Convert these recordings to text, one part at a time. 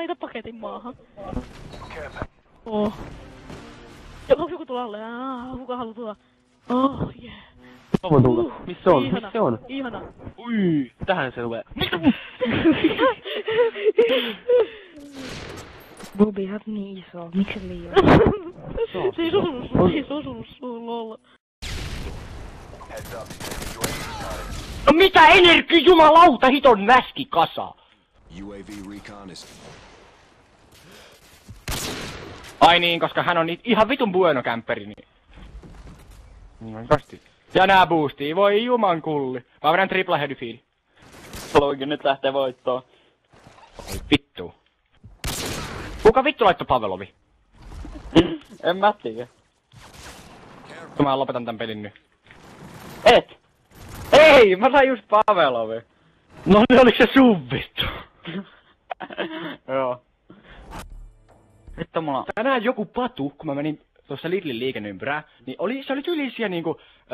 Heitä paketin maahan. Oh. Joku tulee alle. Kuka haluu tulla? Oh, yeah. Mä voin tulla. Missä on? Ihana. Missä on? Ihana. Ui, tähän se tulee. Bobi, sä oot niin iso. Miksi se liian? Se ei osunut sun lol. No mitä energi, jumalauta, hiton mäski kasa! UAV recon is... Ai niin, koska hän on ihan vitun bueno kämpperi, niin... Niin kasti. Ja nää boostii, voi juman kulli. Mä vedän tripla headyfeed. Haluankin nyt lähtee voittoon. Oi vittu. Kuka vittu laittoi Pavelovi? En mä tiedä. Mä lopetan tän pelin nyt. Et! Ei! Mä sain just Pavelovi. No niin oliks se sun vittu? Joo. Vittu mulla... Tänään joku patu, kun mä menin tuossa Lidlin liikenneympyrää, niin se oli tyli siellä niinku,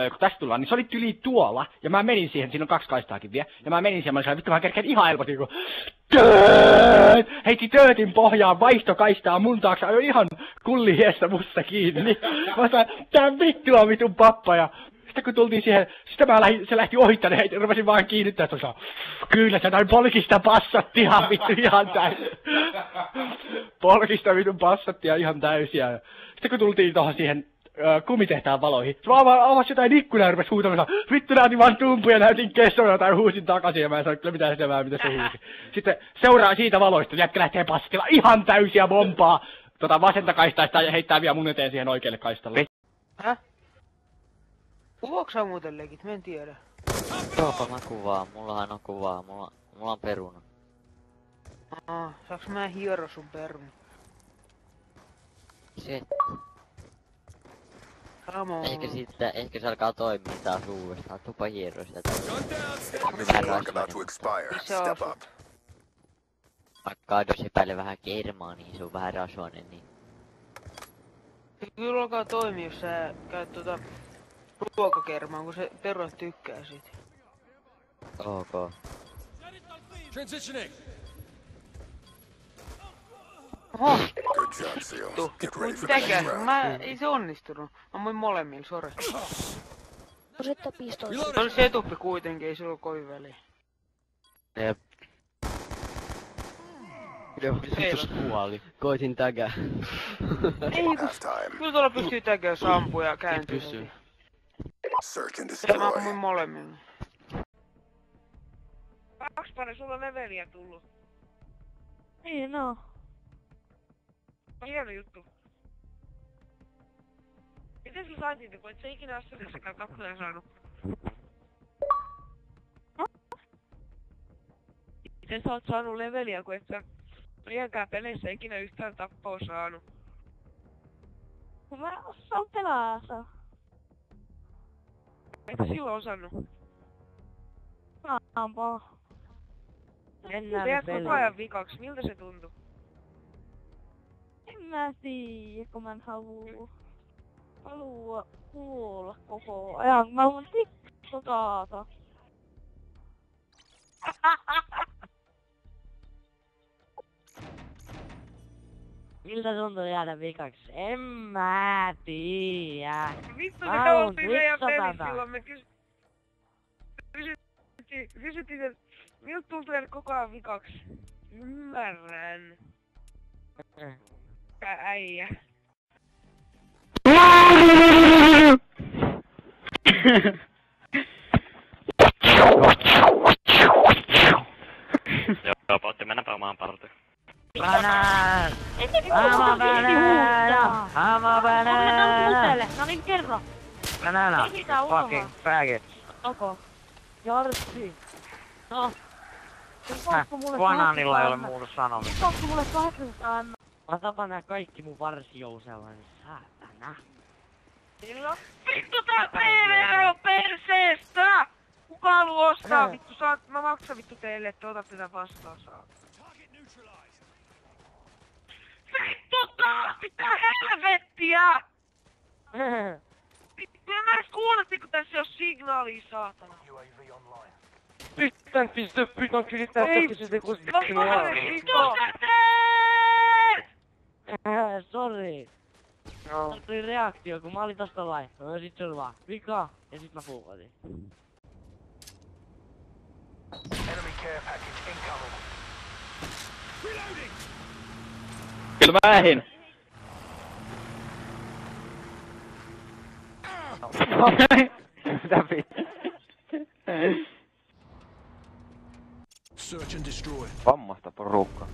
kun tästä tullaan, niin se oli tyli tuolla, ja mä menin siihen, siinä on 2 kaistaakin vielä, ja mä menin siihen, mä olin vittu mä kerkeen ihan helpotin, kun tööt! Heitti töötin pohjaan, vaihto kaistaa mun taakse, ajoin ihan kullihiessä musta kiinni, niin mä sain, tää vittu on vitun pappa, ja sitten kun tultiin siihen, se lähti ohittamaan, ja rupesin vaan kiinnittää, että osaa, kyllä se näin polkista passatti ihan vittu ihan täysin. Polkista vitun passatti ihan täysiä. Sitten kun tultiin tohon siihen kumitehtaan valoihin, se avasi jotain ikkunaa ja rupesi huutamaan, vittu näytin vaan tumpuja, näytin kessoja tai huusin takaisin ja mä en sano kyllä mitään sitä mitä se huusi. Sitten seuraa siitä valoista, jätkä lähtee passilla ihan täysiä bombaa vasenta kaistaista ja heittää vielä mun eteen siihen oikealle kaistalle. Häh? Kuvaaks sä muuten legit? Mä en tiedä. Joopa mä kuvaan, mullahan on kuvaa, mulla on peruna. Saaks mä hiero sun perun? Shit. Ehkä se alkaa toimia taas uudestaan, tupa hiero sitä Clock about to expire. Step up. Vaikka jos epäilee vähän kermaa, niin se on vähän rasvainen, niin... Kyllä alkaa toimia, jos sä käyt ruokakermaa, kun se perus tykkää siitä. Ok. Transitioning. Oho! Good job, SEAL. Get ready for the next Mitäkö? round. Ei se onnistunut. Mä muin molemmilla, sori. Osetta pistooli. Se oli se etuppi kuitenkin, ei sillä oo kovin väliä. Jep. Joo, vittu kuoli. Koitin tägää. Ei kun... Kyllä tuolla pystyy tägää sampuja ja kääntyä. Pystyy. Search and Ja mä destroy. ammuin molemmilla. Kaksipari, sulla on leveliä tullut. Niin no. Hieno juttu. Miten sä sait niitä, kun et sä ikinä Assassinakaan 2 saanut? Miten sä oot saanut leveliä, kun et sä iänkään peleissä ikinä yhtään tappoa saanut? Mä osaan pelata. Eikö silloin osannut? Saanpa. Sä jäät koko ajan vikaksi, miltä se tuntuu? En mä tiiä, kun mä en halua kuulla koko ajan. Mä haluan tiktokata. Miltä tuntuu jäädä vikaksi? En mä tiiä. Vittu, mitä oltiin meidän pelissä silloin? Me kysyttiin, että miltä tuntuu jäädä koko ajan vikaksi? Ymmärrän. Äijä. Joo, pootti mennäpä omaan partiin. Banaan! Banana! No niin kerro. Banana! Fucking faggot! Okay. Jartti. No. Banaanilla ei ole muuta sanomista. Onko mulle 800 anna? Mä tapan nää kaikki mun varsijousella, niin saatana. Milloin? Vittu tää PvP on perseestä! Kuka haluu ostaa? Vittu mä maksan vittu teille, että otat tätä vastaan saa. Vittu taas! Mitä helvettiä! Vittu en mä edes kuulosti, kun tässä ei oo signaalia, saatana. Putain, fils de pute, enculé de ta sœur que j'ai déposé. Vittu! tuli reaktio, kun mä olin tosta lain. No sit se oli vaan vika, ja sit mä fuukasin. Enemy care package incoming. Kyllä mä ähin. Mitä vittu? Search and destroy. Vammasta porukka.